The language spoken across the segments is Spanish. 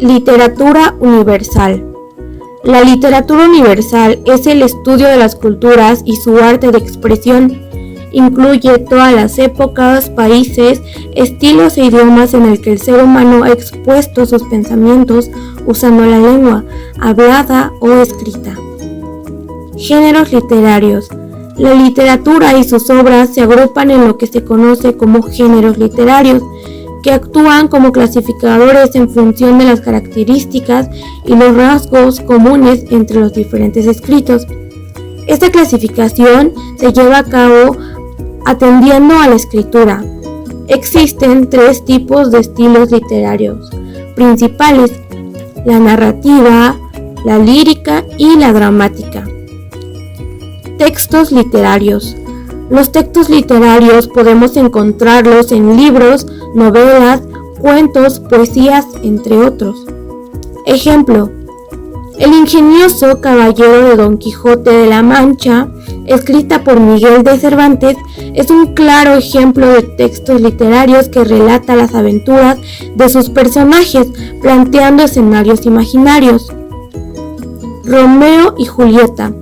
Literatura universal. La literatura universal es el estudio de las culturas y su arte de expresión. Incluye todas las épocas, países, estilos e idiomas en el que el ser humano ha expuesto sus pensamientos usando la lengua, hablada o escrita. Géneros literarios. La literatura y sus obras se agrupan en lo que se conoce como géneros literarios, que actúan como clasificadores en función de las características y los rasgos comunes entre los diferentes escritos. Esta clasificación se lleva a cabo atendiendo a la escritura. Existen 3 tipos de estilos literarios principales: la narrativa, la lírica y la dramática. Textos literarios. Los textos literarios podemos encontrarlos en libros, novelas, cuentos, poesías, entre otros. Ejemplo: El ingenioso caballero de Don Quijote de la Mancha, escrita por Miguel de Cervantes, es un claro ejemplo de textos literarios que relata las aventuras de sus personajes, planteando escenarios imaginarios. Romeo y Julieta.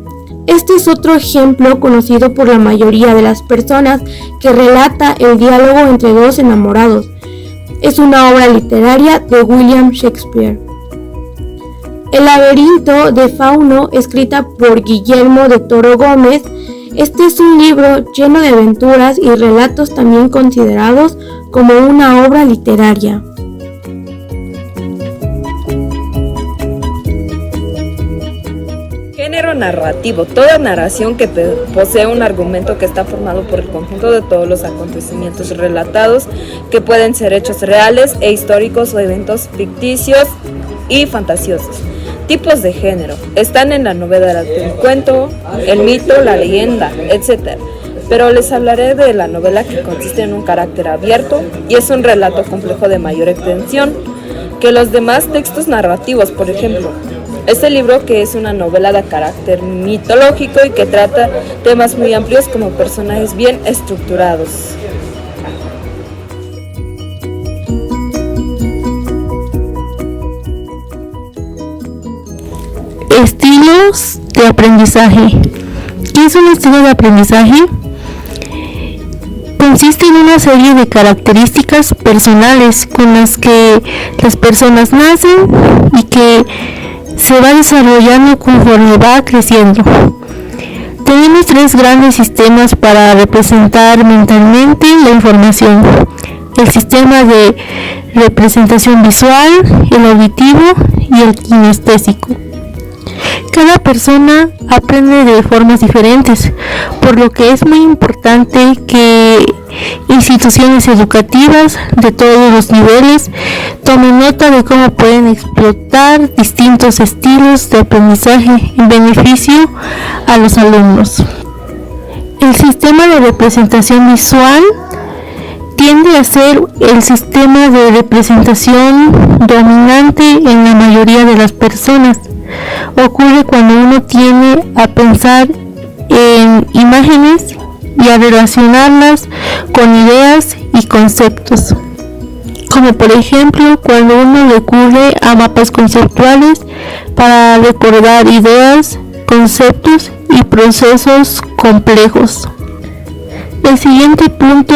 Este es otro ejemplo conocido por la mayoría de las personas que relata el diálogo entre dos enamorados. Es una obra literaria de William Shakespeare. El laberinto de Fauno, escrita por Guillermo de Toro Gómez. Este es un libro lleno de aventuras y relatos también considerados como una obra literaria. Género narrativo: toda narración que posee un argumento que está formado por el conjunto de todos los acontecimientos relatados, que pueden ser hechos reales e históricos o eventos ficticios y fantasiosos. Tipos de género: están en la novela del cuento, el mito, la leyenda, etc. Pero les hablaré de la novela, que consiste en un carácter abierto y es un relato complejo de mayor extensión que los demás textos narrativos. Por ejemplo, este libro, que es una novela de carácter mitológico y que trata temas muy amplios como personajes bien estructurados. Estilos de aprendizaje. ¿Qué es un estilo de aprendizaje? Consiste en una serie de características personales con las que las personas nacen y que se va desarrollando conforme va creciendo. Tenemos 3 grandes sistemas para representar mentalmente la información: el sistema de representación visual, el auditivo y el kinestésico. Cada persona aprende de formas diferentes, por lo que es muy importante que instituciones educativas de todos los niveles tomen nota de cómo pueden explotar distintos estilos de aprendizaje en beneficio a los alumnos. El sistema de representación visual tiende a ser el sistema de representación dominante en la mayoría de las personas. Ocurre cuando uno tiende a pensar en imágenes y a relacionarlas con ideas y conceptos, como por ejemplo cuando uno recurre a mapas conceptuales para recordar ideas, conceptos y procesos complejos. El siguiente punto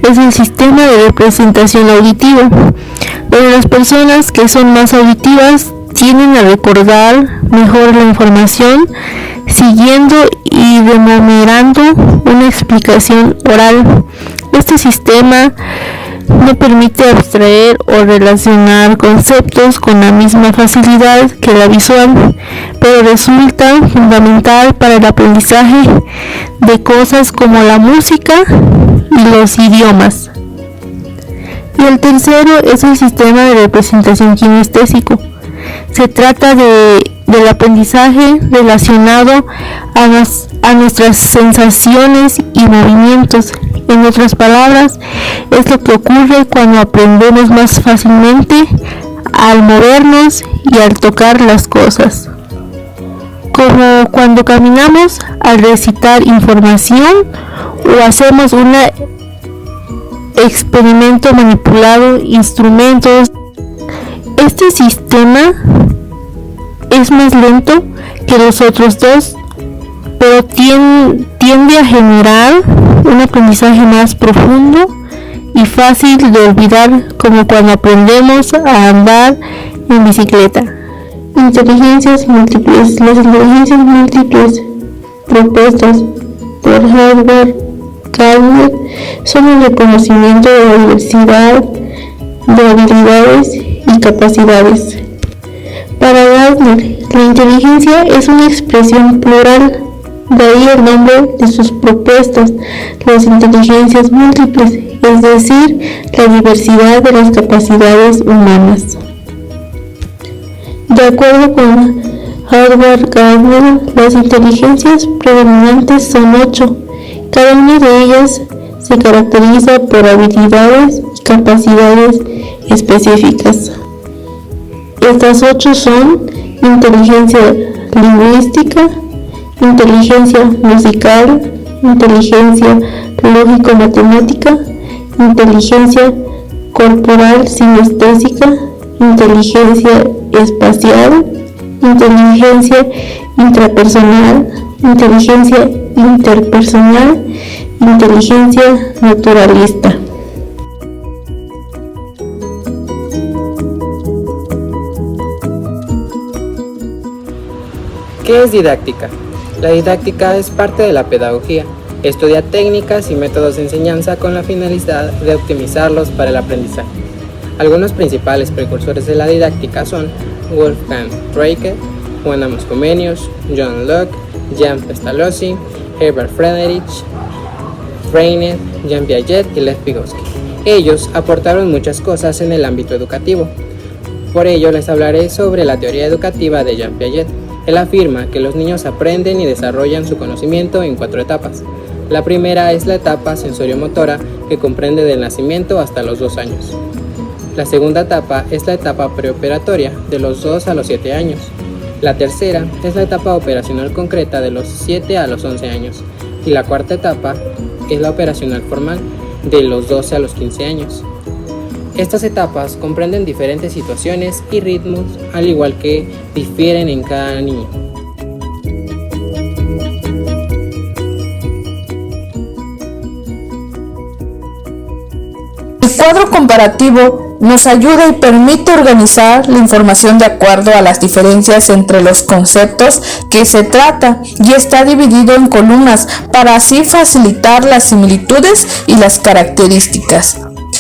es el sistema de representación auditivo, donde las personas que son más auditivas tienden a recordar mejor la información siguiendo y rememorizando una explicación oral. Este sistema no permite abstraer o relacionar conceptos con la misma facilidad que la visual, pero resulta fundamental para el aprendizaje de cosas como la música y los idiomas. Y el tercero es el sistema de representación kinestésico. Se trata del aprendizaje relacionado a nuestras sensaciones y movimientos. En otras palabras, es lo que ocurre cuando aprendemos más fácilmente al movernos y al tocar las cosas. Como cuando caminamos al recitar información o hacemos un experimento manipulando instrumentos. Este sistema es más lento que los otros dos, pero tiende a generar un aprendizaje más profundo y fácil de olvidar, como cuando aprendemos a andar en bicicleta. Inteligencias múltiples. Las inteligencias múltiples propuestas por Howard Gardner son el reconocimiento de la diversidad de habilidades y capacidades. Para Gardner, la inteligencia es una expresión plural, de ahí el nombre de sus propuestas, las inteligencias múltiples, es decir, la diversidad de las capacidades humanas. De acuerdo con Howard Gardner, las inteligencias predominantes son 8. Cada una de ellas se caracteriza por habilidades y capacidades específicas. Estas 8 son inteligencia lingüística, inteligencia musical, inteligencia lógico-matemática, inteligencia corporal sinestésica, inteligencia espacial, inteligencia intrapersonal, inteligencia interpersonal, inteligencia naturalista. ¿Qué es didáctica? La didáctica es parte de la pedagogía. Estudia técnicas y métodos de enseñanza con la finalidad de optimizarlos para el aprendizaje. Algunos principales precursores de la didáctica son Wolfgang Reiche, Juan Amos Comenius, John Locke, Jean Pestalozzi, Herbert Friedrich, Freinet, Jean Piaget y Lev Vygotsky. Ellos aportaron muchas cosas en el ámbito educativo. Por ello les hablaré sobre la teoría educativa de Jean Piaget. Él afirma que los niños aprenden y desarrollan su conocimiento en 4 etapas. La primera es la etapa sensoriomotora, que comprende del nacimiento hasta los 2 años. La segunda etapa es la etapa preoperatoria, de los 2 a los 7 años. La tercera es la etapa operacional concreta, de los 7 a los 11 años. Y la cuarta etapa es la operacional formal, de los 12 a los 15 años. Estas etapas comprenden diferentes situaciones y ritmos, al igual que difieren en cada niño. El cuadro comparativo nos ayuda y permite organizar la información de acuerdo a las diferencias entre los conceptos que se trata y está dividido en columnas para así facilitar las similitudes y las características.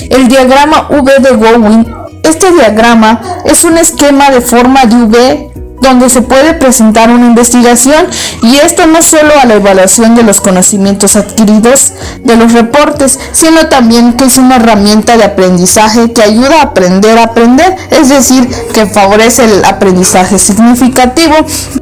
El diagrama V de Gowin. Este diagrama es un esquema de forma de V donde se puede presentar una investigación, y esto no solo a la evaluación de los conocimientos adquiridos de los reportes, sino también que es una herramienta de aprendizaje que ayuda a aprender, es decir, que favorece el aprendizaje significativo.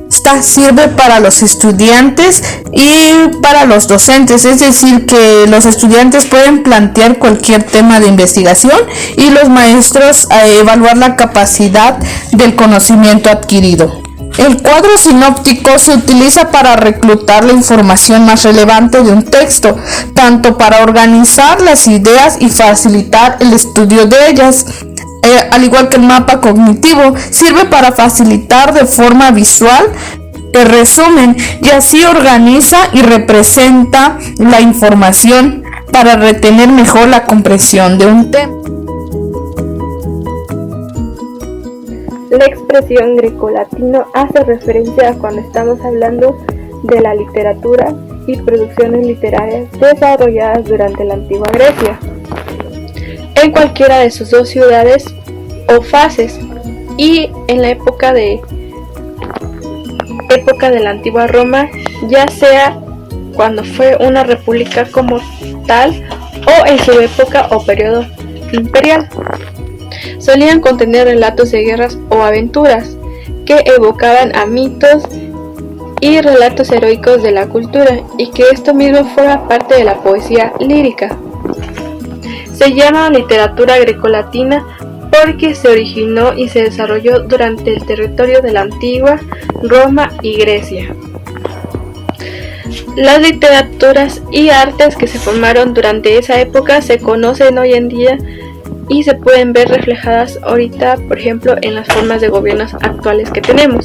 Esta sirve para los estudiantes y para los docentes, es decir, que los estudiantes pueden plantear cualquier tema de investigación y los maestros evaluar la capacidad del conocimiento adquirido. El cuadro sinóptico se utiliza para reclutar la información más relevante de un texto, tanto para organizar las ideas y facilitar el estudio de ellas. Al igual que el mapa cognitivo, sirve para facilitar de forma visual el resumen y así organiza y representa la información para retener mejor la comprensión de un tema. La expresión grecolatino hace referencia a cuando estamos hablando de la literatura y producciones literarias desarrolladas durante la antigua Grecia, en cualquiera de sus 2 ciudades o fases, y en la época de la antigua Roma, ya sea cuando fue una república como tal o en su época o periodo imperial. Solían contener relatos de guerras o aventuras que evocaban a mitos y relatos heroicos de la cultura, y que esto mismo forma parte de la poesía lírica. Se llama literatura grecolatina porque se originó y se desarrolló durante el territorio de la antigua Roma y Grecia. Las literaturas y artes que se formaron durante esa época se conocen hoy en día y se pueden ver reflejadas ahorita, por ejemplo, en las formas de gobiernos actuales que tenemos.